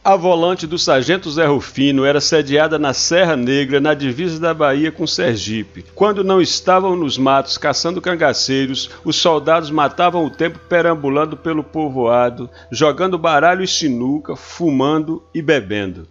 A volante do sargento Zé Rufino era sediada na Serra Negra, na divisa da Bahia com Sergipe. Quando não estavam nos matos caçando cangaceiros, os soldados matavam o tempo perambulando pelo povoado, jogando baralho e sinuca, fumando e bebendo.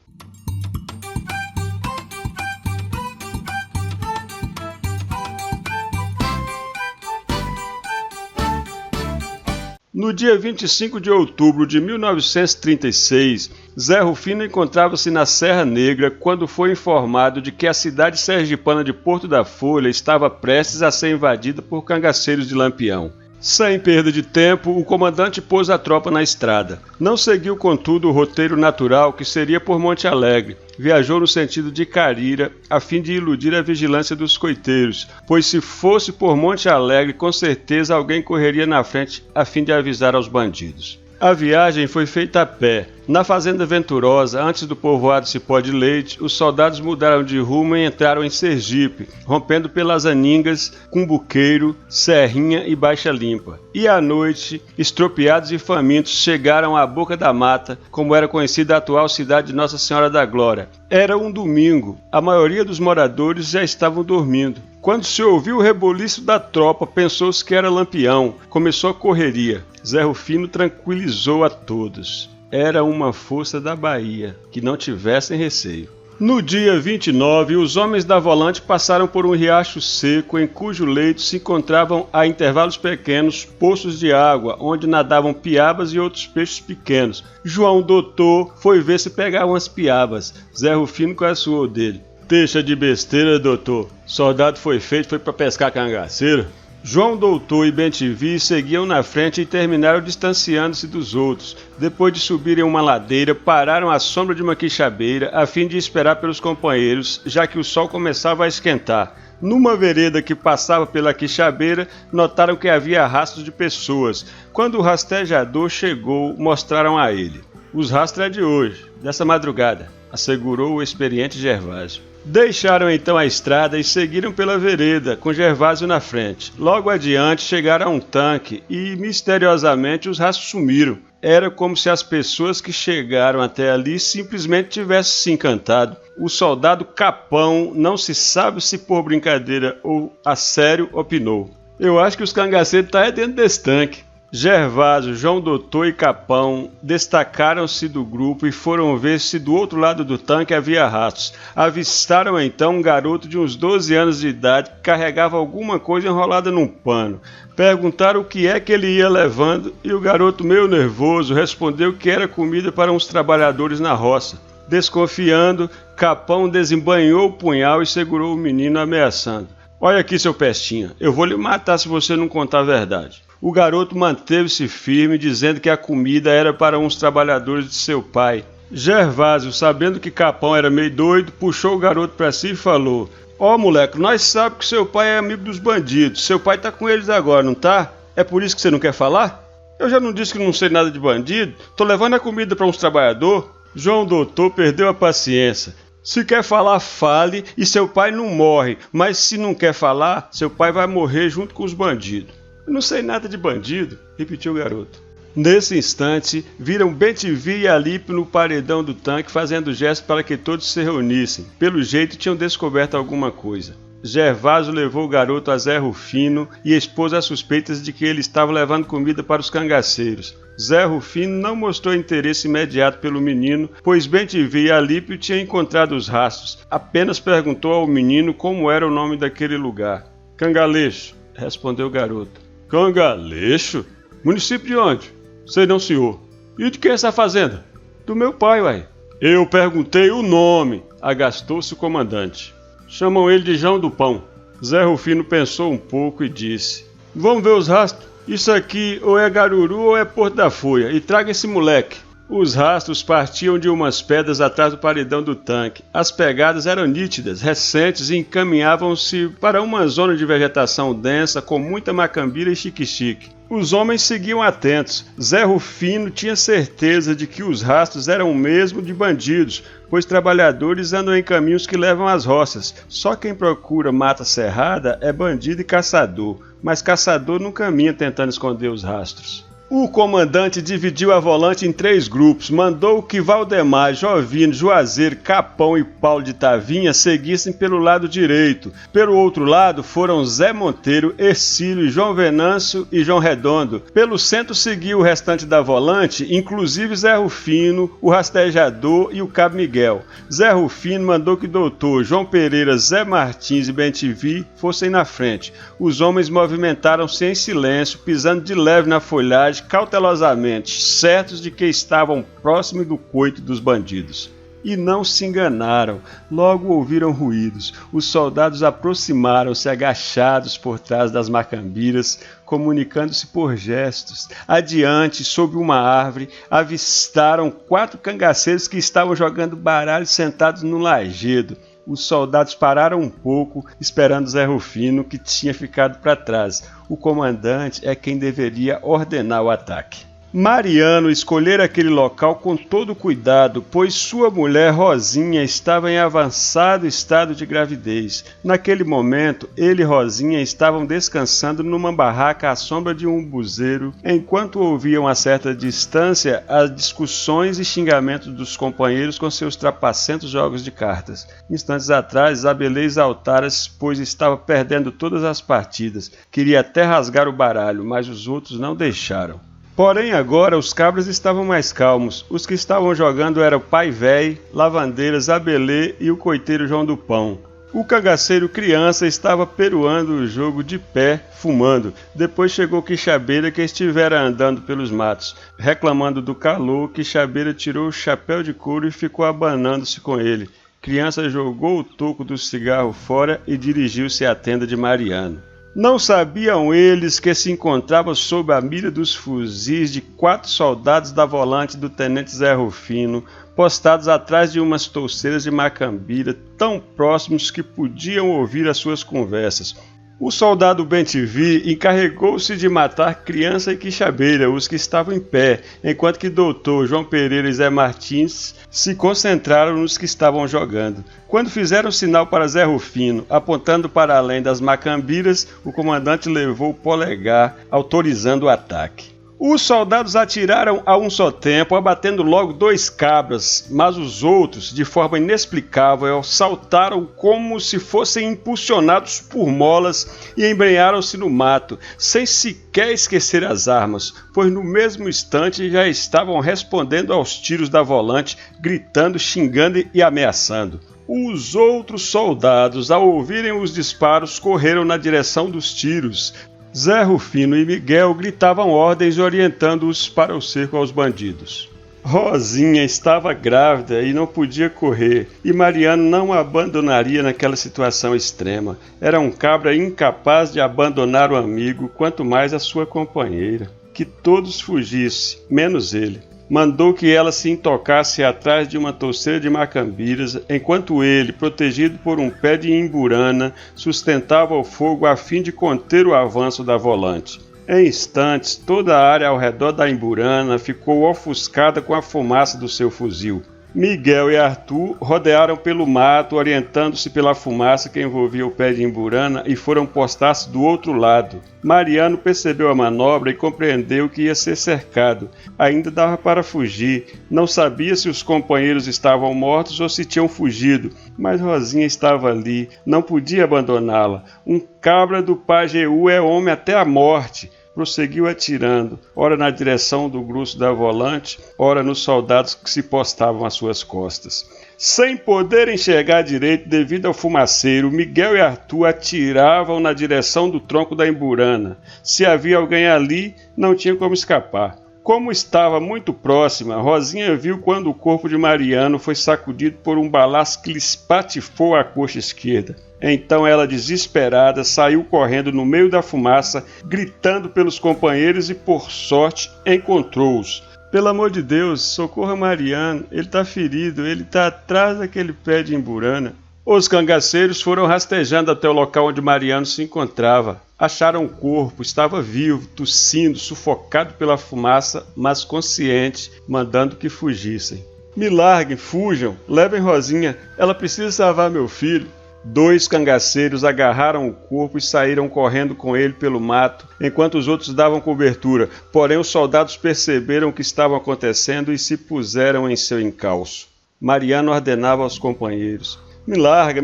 No dia 25 de outubro de 1936, Zé Rufino encontrava-se na Serra Negra quando foi informado de que a cidade sergipana de Porto da Folha estava prestes a ser invadida por cangaceiros de Lampião. Sem perda de tempo, o comandante pôs a tropa na estrada. Não seguiu, contudo, o roteiro natural que seria por Monte Alegre. Viajou no sentido de Carira, a fim de iludir a vigilância dos coiteiros, pois se fosse por Monte Alegre, com certeza alguém correria na frente a fim de avisar aos bandidos. A viagem foi feita a pé. Na fazenda Venturosa, antes do povoado Cipó de Leite, os soldados mudaram de rumo e entraram em Sergipe, rompendo pelas Aningas, Cumbuqueiro, Serrinha e Baixa Limpa. E à noite, estropiados e famintos, chegaram à Boca da Mata, como era conhecida a atual cidade de Nossa Senhora da Glória. Era um domingo. A maioria dos moradores já estavam dormindo. Quando se ouviu o reboliço da tropa, pensou-se que era Lampião. Começou a correria. Zé Rufino tranquilizou a todos. Era uma força da Bahia, que não tivessem receio. No dia 29, os homens da volante passaram por um riacho seco, em cujo leito se encontravam, a intervalos pequenos, poços de água, onde nadavam piabas e outros peixes pequenos. João Doutor foi ver se pegavam as piabas. Zé Rufino caçoou dele. Deixa de besteira, doutor. Soldado foi para pescar cangaceiro. João Doutor e Bentivi seguiam na frente e terminaram distanciando-se dos outros. Depois de subirem uma ladeira, pararam à sombra de uma quixabeira a fim de esperar pelos companheiros, já que o sol começava a esquentar. Numa vereda que passava pela quixabeira, notaram que havia rastros de pessoas. Quando o rastejador chegou, mostraram a ele. Os rastros é de hoje, dessa madrugada, assegurou o experiente Gervásio. Deixaram então a estrada e seguiram pela vereda, com Gervásio na frente. Logo adiante chegaram a um tanque e, misteriosamente, os rastros sumiram. Era como se as pessoas que chegaram até ali simplesmente tivessem se encantado. O soldado Capão, não se sabe se por brincadeira ou a sério, opinou: eu acho que os cangaceiros estão dentro desse tanque. Gervásio, João Doutor e Capão destacaram-se do grupo e foram ver se do outro lado do tanque havia rastros. Avistaram então um garoto de uns 12 anos de idade que carregava alguma coisa enrolada num pano. Perguntaram o que é que ele ia levando e o garoto, meio nervoso, respondeu que era comida para uns trabalhadores na roça. Desconfiando, Capão desembainhou o punhal e segurou o menino ameaçando: olha aqui, seu pestinha, eu vou lhe matar se você não contar a verdade. O garoto manteve-se firme, dizendo que a comida era para uns trabalhadores de seu pai. Gervásio, sabendo que Capão era meio doido, puxou o garoto para si e falou: ó, moleque, nós sabemos que seu pai é amigo dos bandidos. Seu pai tá com eles agora, não tá? É por isso que você não quer falar? Eu já não disse que não sei nada de bandido. Tô levando a comida para uns trabalhadores. João Doutor perdeu a paciência. Se quer falar, fale e seu pai não morre. Mas se não quer falar, seu pai vai morrer junto com os bandidos. Eu não sei nada de bandido, repetiu o garoto. Nesse instante, viram Bentivi e Alípio no paredão do tanque fazendo gesto para que todos se reunissem. Pelo jeito, tinham descoberto alguma coisa. Gervásio levou o garoto a Zé Rufino e expôs as suspeitas de que ele estava levando comida para os cangaceiros. Zé Rufino não mostrou interesse imediato pelo menino, pois Bentivi e Alípio tinham encontrado os rastros. Apenas perguntou ao menino como era o nome daquele lugar. Cangaleixo, respondeu o garoto. Cangaleixo? Município de onde? Sei não, senhor. E de quem é essa fazenda? Do meu pai, uai. Eu perguntei o nome, agastou-se o comandante. Chamam ele de João do Pão. Zé Rufino pensou um pouco e disse: vamos ver os rastros. Isso aqui ou é Garuru ou é Porto da Folha. E traga esse moleque. Os rastros partiam de umas pedras atrás do paredão do tanque. As pegadas eram nítidas, recentes e encaminhavam-se para uma zona de vegetação densa com muita macambira e xique-xique. Os homens seguiam atentos. Zé Rufino tinha certeza de que os rastros eram o mesmo de bandidos, pois trabalhadores andam em caminhos que levam às roças. Só quem procura mata cerrada é bandido e caçador, mas caçador não caminha tentando esconder os rastros. O comandante dividiu a volante em 3 grupos, mandou que Valdemar, Jovino, Juazeiro, Capão e Paulo de Tavinha seguissem pelo lado direito. Pelo outro lado foram Zé Monteiro, Ercílio, João Venâncio e João Redondo. Pelo centro seguiu o restante da volante, inclusive Zé Rufino, o rastejador e o Cabo Miguel. Zé Rufino mandou que doutor João Pereira, Zé Martins e Bentivi fossem na frente. Os homens movimentaram-se em silêncio, pisando de leve na folhagem, cautelosamente, certos de que estavam próximos do coito dos bandidos. E não se enganaram, logo ouviram ruídos. Os soldados aproximaram-se agachados por trás das macambiras, comunicando-se por gestos. Adiante, sob uma árvore, avistaram 4 cangaceiros que estavam jogando baralho sentados no lajedo. Os soldados pararam um pouco, esperando Zé Rufino, que tinha ficado para trás. O comandante é quem deveria ordenar o ataque. Mariano escolhera aquele local com todo cuidado, pois sua mulher Rosinha estava em avançado estado de gravidez. Naquele momento, ele e Rosinha estavam descansando numa barraca à sombra de um umbuzeiro, enquanto ouviam a certa distância as discussões e xingamentos dos companheiros com seus trapacentos jogos de cartas. Instantes atrás, Isabelê exaltara-se, pois estava perdendo todas as partidas. Queria até rasgar o baralho, mas os outros não deixaram. Porém, agora os cabras estavam mais calmos. Os que estavam jogando eram o Pai Véi, Lavandeiras, Abelê e o coiteiro João do Pão. O cangaceiro criança estava peruando o jogo de pé, fumando. Depois chegou Quixabeira, que estivera andando pelos matos. Reclamando do calor, Quixabeira tirou o chapéu de couro e ficou abanando-se com ele. Criança jogou o toco do cigarro fora e dirigiu-se à tenda de Mariano. Não sabiam eles que se encontrava sob a mira dos fuzis de 4 soldados da volante do tenente Zé Rufino, postados atrás de umas touceiras de macambira, tão próximos que podiam ouvir as suas conversas. O soldado Bentivi encarregou-se de matar Criança e Quixabeira, os que estavam em pé, enquanto que doutor João Pereira e Zé Martins se concentraram nos que estavam jogando. Quando fizeram sinal para Zé Rufino, apontando para além das macambiras, o comandante levou o polegar, autorizando o ataque. Os soldados atiraram a um só tempo, abatendo logo 2 cabras, mas os outros, de forma inexplicável, saltaram como se fossem impulsionados por molas e embrenharam-se no mato, sem sequer esquecer as armas, pois no mesmo instante já estavam respondendo aos tiros da volante, gritando, xingando e ameaçando. Os outros soldados, ao ouvirem os disparos, correram na direção dos tiros. Zé Rufino e Miguel gritavam ordens orientando-os para o cerco aos bandidos. Rosinha estava grávida e não podia correr, e Mariano não a abandonaria naquela situação extrema. Era um cabra incapaz de abandonar o amigo, quanto mais a sua companheira. Que todos fugissem, menos ele. Mandou que ela se intocasse atrás de uma touceira de macambiras, enquanto ele, protegido por um pé de imburana, sustentava o fogo a fim de conter o avanço da volante. Em instantes, toda a área ao redor da imburana ficou ofuscada com a fumaça do seu fuzil. Miguel e Arthur rodearam pelo mato, orientando-se pela fumaça que envolvia o pé de imburana, e foram postar-se do outro lado. Mariano percebeu a manobra e compreendeu que ia ser cercado. Ainda dava para fugir. Não sabia se os companheiros estavam mortos ou se tinham fugido, mas Rosinha estava ali, não podia abandoná-la. Um cabra do Pajeú é homem até a morte. Prosseguiu atirando, ora na direção do grosso da volante, ora nos soldados que se postavam às suas costas. Sem poder enxergar direito devido ao fumaceiro, Miguel e Arthur atiravam na direção do tronco da imburana. Se havia alguém ali, não tinha como escapar. Como estava muito próxima, Rosinha viu quando o corpo de Mariano foi sacudido por um balaço que lhe espatifou a coxa esquerda. Então ela, desesperada, saiu correndo no meio da fumaça, gritando pelos companheiros e, por sorte, encontrou-os. Pelo amor de Deus, socorra Mariano, ele está ferido, ele está atrás daquele pé de imburana. Os cangaceiros foram rastejando até o local onde Mariano se encontrava. Acharam o corpo, estava vivo, tossindo, sufocado pela fumaça, mas consciente, mandando que fugissem. Me larguem, fujam, levem Rosinha, ela precisa salvar meu filho. 2 cangaceiros agarraram o corpo e saíram correndo com ele pelo mato, enquanto os outros davam cobertura. Porém, os soldados perceberam o que estava acontecendo e se puseram em seu encalço. Mariano ordenava aos companheiros: me larga,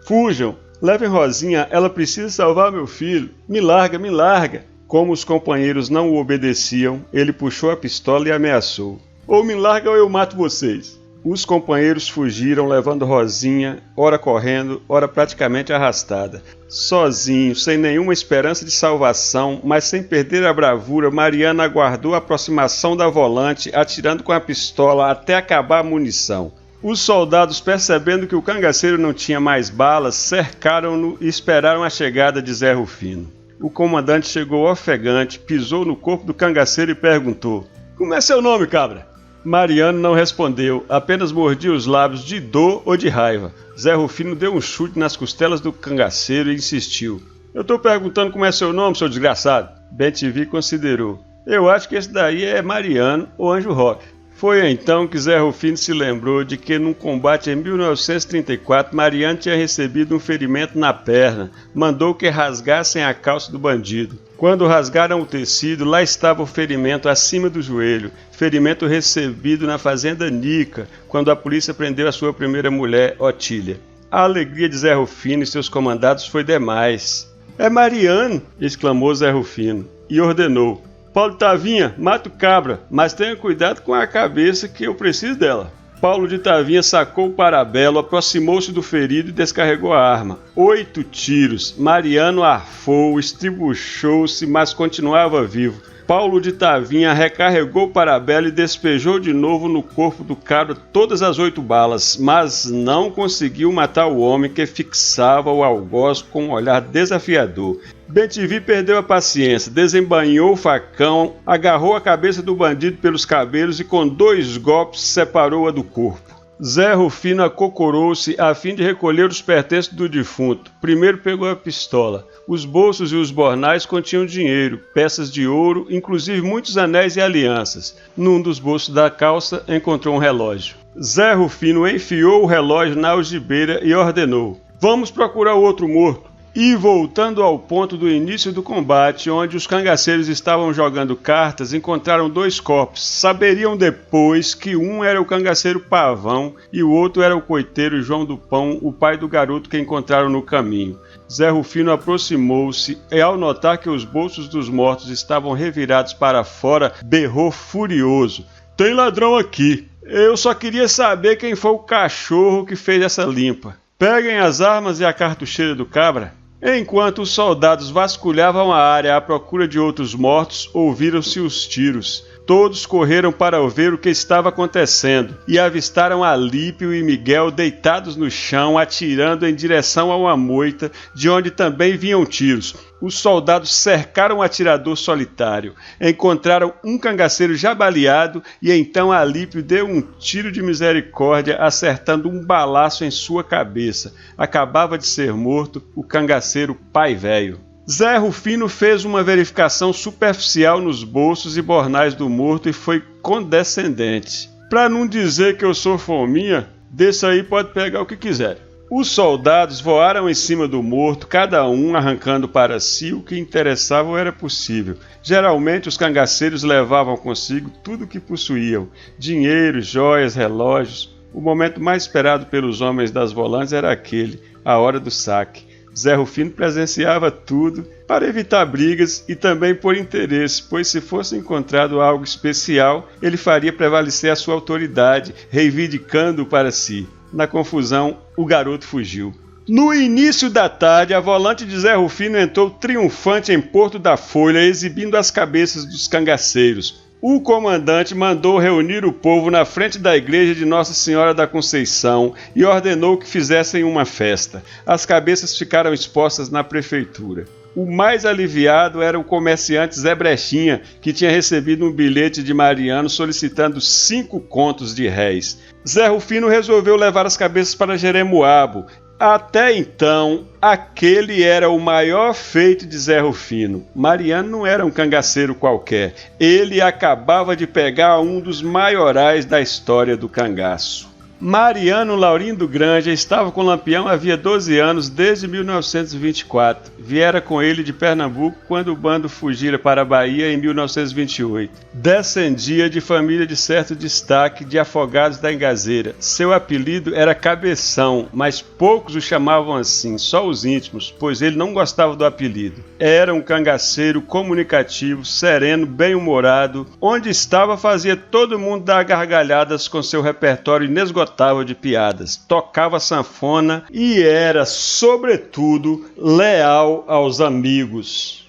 fujam! Levem Rosinha, ela precisa salvar meu filho. Me larga. Como os companheiros não o obedeciam, ele puxou a pistola e ameaçou: ou me larga ou eu mato vocês. Os companheiros fugiram, levando Rosinha, ora correndo, ora praticamente arrastada. Sozinho, sem nenhuma esperança de salvação, mas sem perder a bravura, Mariano aguardou a aproximação da volante, atirando com a pistola até acabar a munição. Os soldados, percebendo que o cangaceiro não tinha mais balas, cercaram-no e esperaram a chegada de Zé Rufino. O comandante chegou ofegante, pisou no corpo do cangaceiro e perguntou: como é seu nome, cabra? Mariano não respondeu, apenas mordia os lábios de dor ou de raiva. Zé Rufino deu um chute nas costelas do cangaceiro e insistiu: eu estou perguntando como é seu nome, seu desgraçado. Ben-TV considerou: eu acho que esse daí é Mariano ou Anjo Roque. Foi então que Zé Rufino se lembrou de que num combate em 1934, Mariano tinha recebido um ferimento na perna. Mandou que rasgassem a calça do bandido. Quando rasgaram o tecido, lá estava o ferimento acima do joelho. Ferimento recebido na fazenda Nica, quando a polícia prendeu a sua primeira mulher, Otília. A alegria de Zé Rufino e seus comandados foi demais. É Mariano! Exclamou Zé Rufino e ordenou: Paulo de Tavinha, mata o cabra, mas tenha cuidado com a cabeça que eu preciso dela. Paulo de Tavinha sacou o parabelo, aproximou-se do ferido e descarregou a arma. 8 tiros. Mariano arfou, estribuchou-se, mas continuava vivo. Paulo de Tavinha recarregou o parabelo e despejou de novo no corpo do cabra todas as 8 balas, mas não conseguiu matar o homem que fixava o algoz com um olhar desafiador. Ben-TV perdeu a paciência, desembainhou o facão, agarrou a cabeça do bandido pelos cabelos e com 2 golpes separou-a do corpo. Zé Rufino acocorou-se a fim de recolher os pertences do defunto. Primeiro pegou a pistola. Os bolsos e os bornais continham dinheiro, peças de ouro, inclusive muitos anéis e alianças. Num dos bolsos da calça encontrou um relógio. Zé Rufino enfiou o relógio na algibeira e ordenou: vamos procurar o outro morto. E voltando ao ponto do início do combate, onde os cangaceiros estavam jogando cartas, encontraram 2 corpos. Saberiam depois que um era o cangaceiro Pavão e o outro era o coiteiro João do Pão, o pai do garoto que encontraram no caminho. Zé Rufino aproximou-se e, ao notar que os bolsos dos mortos estavam revirados para fora, berrou furioso: tem ladrão aqui! Eu só queria saber quem foi o cachorro que fez essa limpa. Peguem as armas e a cartucheira do cabra. Enquanto os soldados vasculhavam a área à procura de outros mortos, ouviram-se os tiros. Todos correram para ver o que estava acontecendo e avistaram Alípio e Miguel deitados no chão, atirando em direção a uma moita, de onde também vinham tiros. Os soldados cercaram o atirador solitário, encontraram um cangaceiro já baleado e então Alípio deu um tiro de misericórdia, acertando um balaço em sua cabeça. Acabava de ser morto o cangaceiro Pai Velho. Zé Rufino fez uma verificação superficial nos bolsos e bornais do morto e foi condescendente. Para não dizer que eu sou fominha, desse aí pode pegar o que quiser. Os soldados voaram em cima do morto, cada um arrancando para si o que interessava ou era possível. Geralmente os cangaceiros levavam consigo tudo o que possuíam: dinheiro, joias, relógios. O momento mais esperado pelos homens das volantes era aquele, a hora do saque. Zé Rufino presenciava tudo para evitar brigas e também por interesse, pois se fosse encontrado algo especial, ele faria prevalecer a sua autoridade, reivindicando-o para si. Na confusão, o garoto fugiu. No início da tarde, a volante de Zé Rufino entrou triunfante em Porto da Folha, exibindo as cabeças dos cangaceiros. O comandante mandou reunir o povo na frente da igreja de Nossa Senhora da Conceição e ordenou que fizessem uma festa. As cabeças ficaram expostas na prefeitura. O mais aliviado era o comerciante Zé Brechinha, que tinha recebido um bilhete de Mariano solicitando 5 contos de réis. Zé Rufino resolveu levar as cabeças para Jeremoabo. Até então, aquele era o maior feito de Zé Rufino. Mariano não era um cangaceiro qualquer. Ele acabava de pegar um dos maiorais da história do cangaço. Mariano Laurindo Granja estava com Lampião havia 12 anos, desde 1924. Viera com ele de Pernambuco quando o bando fugira para a Bahia em 1928. Descendia de família de certo destaque de afogados da Engazeira. Seu apelido era Cabeção, mas poucos o chamavam assim, só os íntimos, pois ele não gostava do apelido. Era um cangaceiro comunicativo, sereno, bem-humorado. Onde estava fazia todo mundo dar gargalhadas com seu repertório inesgotável de piadas, tocava sanfona e era, sobretudo, leal aos amigos.